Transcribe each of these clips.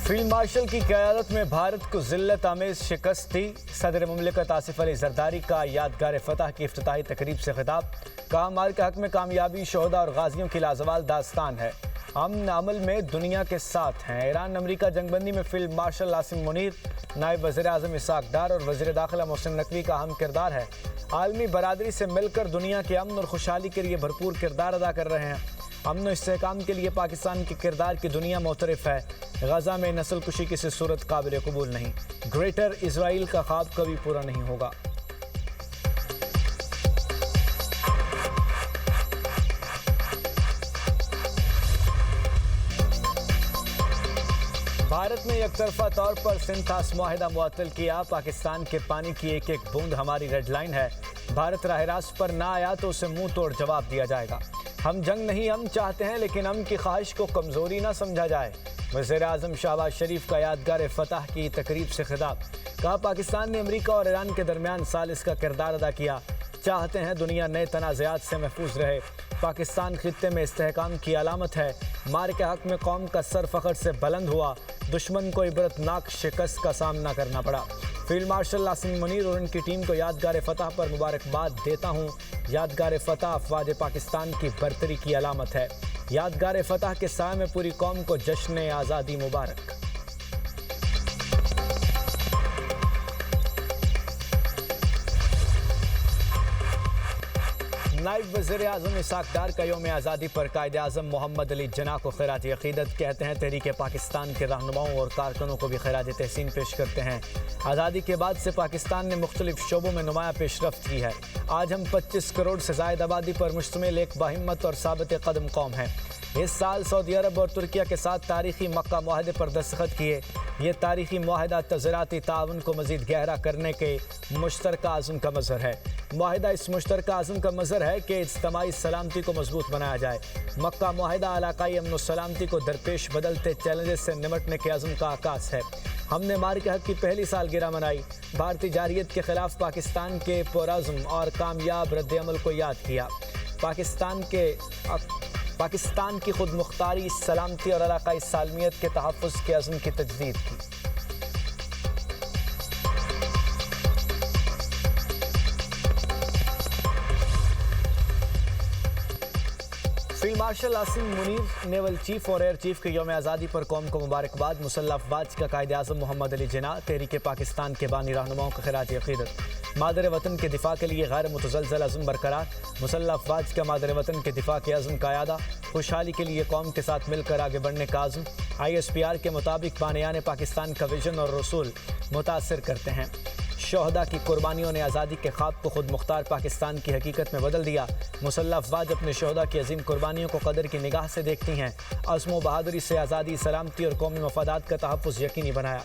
Field marshal की क़यादत में भारत को जिल्लत आमेज शिकस्त दी। सदर मुमलिकत आसिफ अली जरदारी का यादगार फतह की इफ्तिताही तकरीब से खिताब। कहा, मार के हक में कामयाबी शोहदा और गाजियों की लाजवाल दास्तान है। हम अमल में दुनिया के साथ हैं। ईरान अमरीका जंगबंदी में फील्ड मार्शल आसिम मुनीर, नायब वज़ीर आज़म इसाक डार और वज़ीर दाखिला मोहसिन नकवी का अहम किरदार है। आलमी बरादरी से मिलकर दुनिया के अमन और खुशहाली के लिए भरपूर किरदार अदा कर रहे हैं। अमन और इस्तेहकाम के लिए पाकिस्तान के किरदार की दुनिया मोतरफ है। गजा में नस्ल कुशी किसी सूरत काबिल कबूल नहीं। ग्रेटर इजराइल का ख्वाब कभी पूरा नहीं होगा। भारत ने एकतरफा तौर पर सिंथास मुआहिदा मुअत्तल किया। पाकिस्तान के पानी की एक एक बूंद हमारी रेड लाइन है। भारत राह रास्त पर ना आया तो उसे मुंह तोड़ जवाब दिया जाएगा। हम जंग नहीं हम चाहते हैं, लेकिन हम की ख्वाहिश को कमजोरी ना समझा जाए। वज़ीर आज़म शहबाज शरीफ का यादगार फतह की तकरीब से खिताब। कहा, पाकिस्तान ने अमरीका और ईरान के दरमियान सालिस का किरदार अदा किया। चाहते हैं दुनिया नए तनाज़ात से महफूज रहे। पाकिस्तान खित्ते में इस्तेहकाम की अलामत है। मार के हक में कौम का सर फ़ख्र से बुलंद हुआ। दुश्मन को इबरतनाक शिकस्त का सामना करना पड़ा। फील्ड मार्शल आसिम मुनीर और उनकी टीम को यादगार फतह पर मुबारकबाद देता हूँ। यादगार फतह अफवाज पाकिस्तान की बरतरी की अलामत है। यादगार फतह के साए में पूरी कौम को जश्न आज़ादी मुबारक। नायब वज़ीर आज़म इसाक डार का यौम आज़ादी पर कायदे आज़म मोहम्मद अली जिन्ना को खैरात अक़ीदत। कहते हैं, तहरीक पाकिस्तान के रहनुमाओं और कारकुनों को भी खैरात तहसीन पेश करते हैं। आज़ादी के बाद से पाकिस्तान ने मुख्तलिफ शोबों में नुमाया पेशरफ्त की है। आज हम 25 करोड़ से ज़ायद आबादी पर मुश्तमिल एक बाहिम्मत और साबित कदम कौम है। इस साल सऊदी अरब और तुर्किया के साथ तारीखी मक्का मुआहदे पर दस्तखत किए। ये तारीखी मुआहदा तज़ाराती ताउन को मज़ीद गहरा करने के मुश्तरका आज़म का मज़हर है। मुआहदा इस मुश्तरका आज़म का मज़हर है कि इज्तिमाई सलामती को मजबूत बनाया जाए। मक्का मुआहदा इलाकाई अमन सलामती को दरपेश बदलते चैलेंजेस से निमटने के आज़म का आकाश है। हमने मार के हक की पहली सालगिरह मनाई। भारतीय जारहियत के खिलाफ पाकिस्तान के पुरअज़्म और कामयाब रद्द-ए-अमल को याद किया। पाकिस्तान की खुद मुख्तारी, सलामती और इलाकाई सालमियत के तहफ़्फ़ुज़ के अज़्म की तजदीद की। Field marshal Asim Munir, naval chief और एयर चीफ के यौम आज़ादी पर कौम को मुबारकबाद। मुसल्लह अफ़वाज का कायदे आज़म मोहम्मद अली जिन्ना, तहरीक पाकिस्तान के बानी रहनुमाओं का खिराज अक़ीदत। मादर वतन के दिफा के लिए गैर मुतज़लज़ल अज़्म बरकरार। मुसल्लह अफ़वाज का मादर वतन के दिफा के अज़्म का यादा। खुशहाली के लिए कौम के साथ मिलकर आगे बढ़ने का अज़्म। ISPR के मुताबिक बानियान पाकिस्तान का विजन और रसूल मुतासर करते हैं। शोहदा की कुर्बानियों ने आज़ादी के ख्वाब को खुद मुख्तार पाकिस्तान की हकीकत में बदल दिया। मुसल्लह अफ़वाज अपने शोहदा की अजीम कुर्बानियों को कदर की निगाह से देखती हैं। अज़्म व बहादुरी से आज़ादी, सलामती और कौमी मफादात का तहफ़्फ़ुज़ यकीनी बनाया।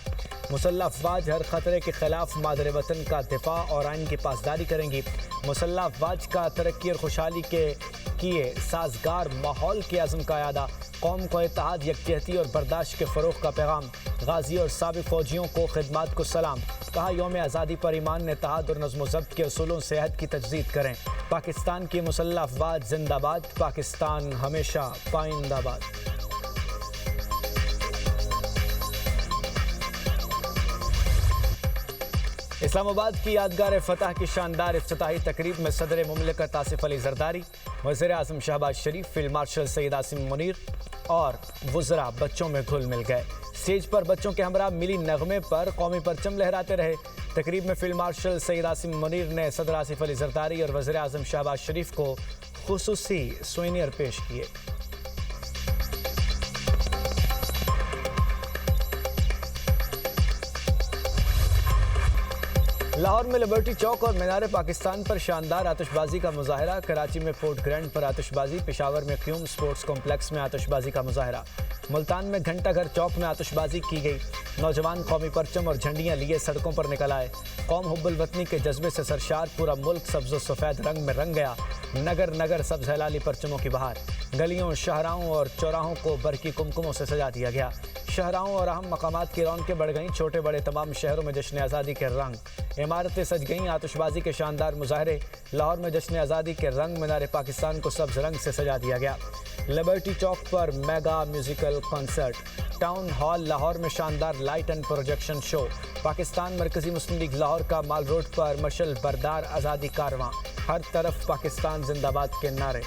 मुसल्लह अफ़वाज हर ख़तरे के ख़िलाफ़ मादर वतन का दिफा और आइन की पासदारी करेंगी। मुसल्लह अफ़वाज का तरक्की और खुशहाली के किए साजगार माहौल के अज़्म का यादा। कौम को इत्तेहाद, यकजहती और बर्दाश्त के फ़रोग़ का पैगाम। गाज़ी और साबिक़ फ़ौजियों को खिदमत को सलाम। कहा, यौम आज़ादी पर ईमान ने इत्तेहाद और नज़्म व ज़ब्त के उसूलों से अहद की तजदीद करें। पाकिस्तान की मुसल्लह अफ़वाज जिंदाबाद। पाकिस्तान हमेशा पाइंदाबाद। इस्लामाबाद की यादगार फतह की शानदार इफ्तिताही तकरीब में सदर मुमलिकत आसिफ अली जरदारी, वज़ीर आज़म शहबाज शरीफ, फील्ड मार्शल सैयद आसिम मुनीर और वज़रा बच्चों में घुल मिल गए। स्टेज पर बच्चों के हमरा मिली नगमे पर कौमी परचम लहराते रहे। तकरीब में फील्ड मार्शल सैयद आसिम मुनीर ने सदर आसिफ अली जरदारी और वज़ीर आज़म शहबाज शरीफ को खुसूसी सुवेनियर पेश किए। लाहौर में लिबर्टी चौक और मीनार पाकिस्तान पर शानदार आतिशबाजी का मुजाहरा। कराची में फोर्ट ग्रैंड पर आतिशबाजी। पेशावर में क्यूम स्पोर्ट्स कॉम्प्लेक्स में आतिशबाजी का मुजाहरा। मुल्तान में घंटाघर चौक में आतिशबाजी की गई। नौजवान कौमी परचम और झंडियाँ लिए सड़कों पर निकल आए। कौम हुब्बुल वतनी के जज्बे से सरशार पूरा मुल्क सब्ज़ व सफ़ेद रंग में रंग गया। नगर नगर सब्ज़ हलाली परचमों की बहार। गलियों, शाहराहों और चौराहों को बरकी कुमकुमों से सजा दिया गया। शाहराहों और अहम मकामात की रौनकें बढ़ गईं। छोटे बड़े तमाम शहरों में जश्न आज़ादी के रंग, इमारतें सज गईं। आतिशबाजी के शानदार मुजाहरे। लाहौर में जश्न आज़ादी के रंग मीनार पाकिस्तान को सब्ज रंग से सजा दिया गया। लिबर्टी चौक पर mega musical concert. Town hall Lahore में शानदार light and projection show. Pakistan मरकजी मुस्लिम लीग लाहौर का माल रोड पर मशल बरदार आज़ादी कारवां। हर तरफ पाकिस्तान जिंदाबाद के नारे।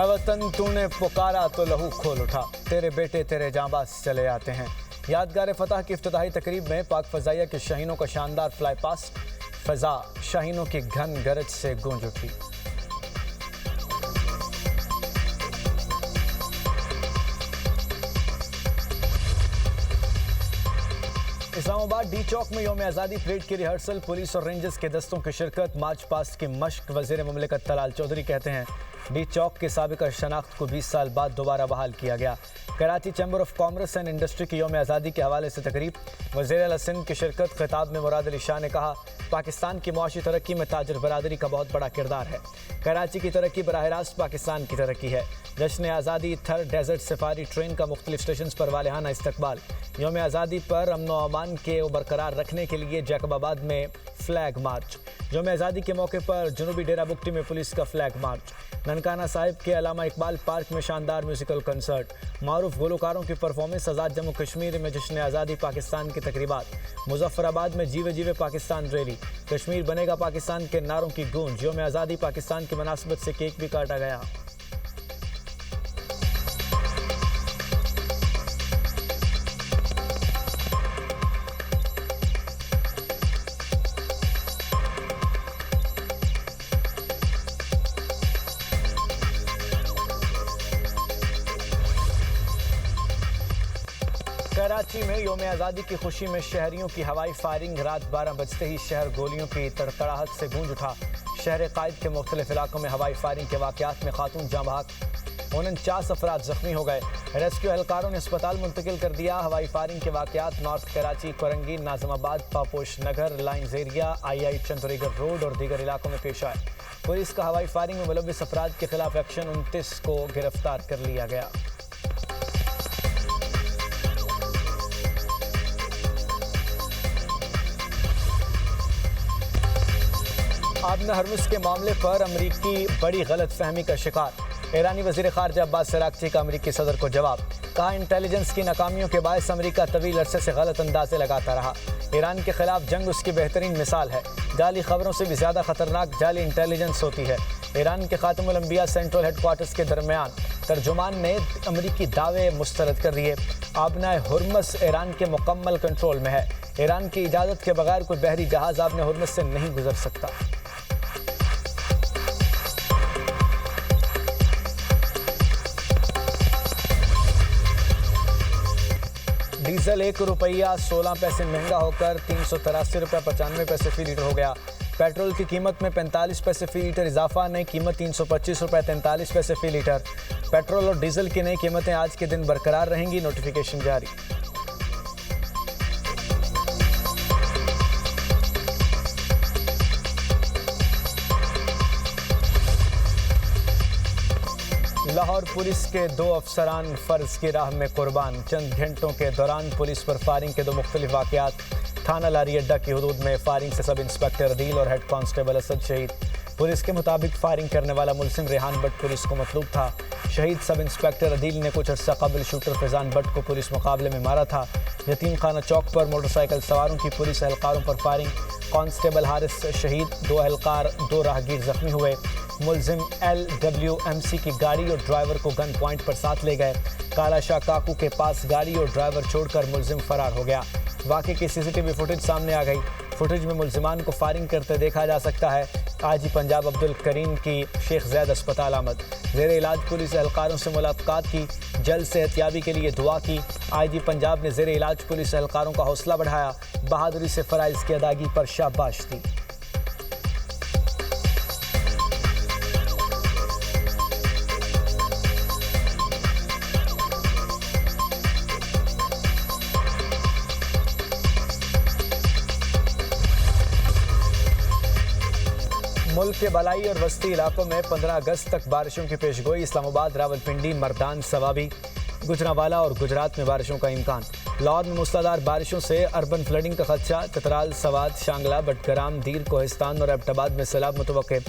वतन तूने पुकारा तो लहू खोल उठा, तेरे बेटे तेरे जांबाज चले आते हैं। यादगार फतह की इफ्तिताही तकरीब में पाक फजाइया के शाहीनों का शानदार फ्लाई पास्ट। फजा शाहीनों की घन गरज से गूंज उठी। इस्लामाबाद डी चौक में यौम आज़ादी परेड की रिहर्सल। पुलिस और रेंजर्स के दस्तों की शिरकत। मार्च पास्ट की मश्क। वज़ीर मुमलिकत तलाल चौधरी कहते हैं डी चौक के साबिका शनाख्त को 20 साल बाद दोबारा बहाल किया गया। Karachi chamber of commerce and industry की यौम आज़ादी के हवाले से तकरीब। वज़ीर आला सिंध की शिरकत। खिताब में मुराद अली शाह ने कहा पाकिस्तान की मुआशी तरक्की में ताजर बरादरी का बहुत बड़ा किरदार है। कराची की तरक्की बराह रास्त पाकिस्तान की तरक्की है। जश्न आज़ादी थर्ड डेजर्ट सफारी ट्रेन का मुख्तलिफ स्टेशन पर वालिहाना इस्तकबाल। यौम आज़ादी पर अमन व अमान के बरकरार रखने के लिए जैकबाबाद में फ्लैग मार्च। यौम आज़ादी के मौके पर जनूबी डेरा बुगटी में पुलिस का फ्लैग मार्च। ननकाना साहिब के अलामा इकबाल पार्क में शानदार म्यूजिकल कंसर्ट। मारूफ गुलकारों की परफॉर्मेंस। आज़ाद जम्मू कश्मीर में जश्न आज़ादी पाकिस्तान की तकरीबात। मुजफ्फराबाद में जीवे जीवे पाकिस्तान रैली। कश्मीर बनेगा पाकिस्तान के नारों की गूंज। यौम आज़ादी पाकिस्तान की मुनासिबत से केक भी काटा गया। कराची में यौम आज़ादी की खुशी में शहरियों की हवाई फायरिंग। रात 12 बजते ही शहर गोलियों की तड़तड़ाहट से गूंज उठा। शहर कायद के मुख्तलिफ इलाकों में हवाई फायरिंग के वाक़यात में खातून जाँ बहक। 49 अफराद जख्मी हो गए। रेस्क्यू एहलकारों ने अस्पताल मुंतकिल कर दिया। हवाई फायरिंग के वाक़यात नॉर्थ कराची, कोरंगी, नाज़िमाबाद, पापोश नगर, लाइन्स एरिया, आई चंद्रीगढ़ रोड और दीगर इलाकों में पेश आए। पुलिस का हवाई फायरिंग में मुलव्विस अफराद के खिलाफ एक्शन। 29 को गिरफ्तार कर लिया गया। आबना हरमुज के मामले पर अमरीकी बड़ी गलत फहमी का शिकार। ईरानी वज़ीर ख़ारजा अब्बास अराग़ची का अमरीकी सदर को जवाब। कहा इंटेलिजेंस की नाकामियों के बायस अमरीका तवील अरसे से गलत अंदाजे लगाता रहा। ईरान के खिलाफ जंग उसकी बेहतरीन मिसाल है। जाली खबरों से भी ज़्यादा खतरनाक जाली इंटेलिजेंस होती है। ईरान के खातमुल अंबिया सेंट्रल हेडक्वार्टर्स के दरमियान तर्जुमान ने अमरीकी दावे मुस्तरद कर दिए। आबना हरमुज ईरान के मुकम्मल कंट्रोल में है। ईरान की इजाज़त के बगैर कोई बहरी जहाज़ आबना हरमुज से नहीं गुजर सकता। डीजल 1 रुपया 16 पैसे महंगा होकर 383 रुपये 95 पैसे फी लीटर हो गया। पेट्रोल की कीमत में 45 पैसे फी लीटर इजाफा। नई कीमत 325 रुपये 43 पैसे फी लीटर। पेट्रोल और डीजल की नई कीमतें आज के दिन बरकरार रहेंगी। नोटिफिकेशन जारी। लाहौर पुलिस के 2 अफसरान फर्ज की राह में कुर्बान। चंद घंटों के दौरान पुलिस पर फायरिंग के 2 मुख्तलिफ वाक़यात। थाना लारी अड्डा की हदूद में फायरिंग से सब इंस्पेक्टर अदील और हेड कांस्टेबल असद शहीद। पुलिस के मुताबिक फायरिंग करने वाला मुलजिम रेहान भट्ट पुलिस को मतलूब था। शहीद सब इंस्पेक्टर अदील ने कुछ अर्सा कबल शूटर फैजान भट्ट को पुलिस मुकाबले में मारा था। यतीम खाना चौक पर मोटरसाइकिल सवारों की पुलिस एहलकारों पर फायरिंग। कांस्टेबल हारिस शहीद, 2 एहलकार 2 राहगीर जख्मी हुए। मुलजिम LWMC की गाड़ी और ड्राइवर को गन पॉइंट पर साथ ले गए। काला शाह काकू के पास गाड़ी और ड्राइवर छोड़कर मुलजिम फरार हो गया। वाक़े की CCTV फुटेज सामने आ गई। फुटेज में मुलजिमान को फायरिंग करते देखा जा सकता है। IG पंजाब अब्दुल करीम की शेख ज़ैद अस्पताल आमद। ज़ेर इलाज पुलिस एहलकारों से मुलाकात की। जल्द सेहतयाबी के लिए दुआ की। IG पंजाब ने ज़ेर इलाज पुलिस एहलकारों का हौसला बढ़ाया। बहादुरी से फ़राइज़ की अदायगी पर शाबाश दी। मुल्क के बलाई और वस्ती इलाकों में 15 अगस्त तक बारिशों की पेशगोई। इस्लामाबाद, रावलपिंडी, मर्दान, सवाबी, गुजरांवाला और गुजरात में बारिशों का इम्कान। लाहौर में मूसलाधार बारिशों से अर्बन फ्लडिंग का खदशा। चतराल, सवात, शांगला, बटग्राम, दीर, कोहिस्तान और एबटाबाद में सैलाब मुतवक्के।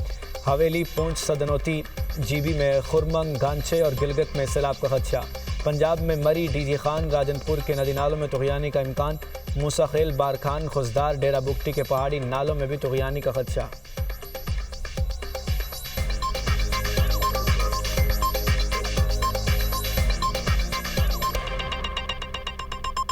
हवेली, पूंछ, सदनोती, जीबी में खुरमंग, गांचे और गिलगित में सैलाब का खदशा। पंजाब में मरी, डीजी खान, राजनपुर के नदी नालों में तुग़यानी का इम्कान। मूसा खेल, बारखान, खुजदार, डेरा बुगटी के पहाड़ी नालों में भी तुग़यानी का खदशा।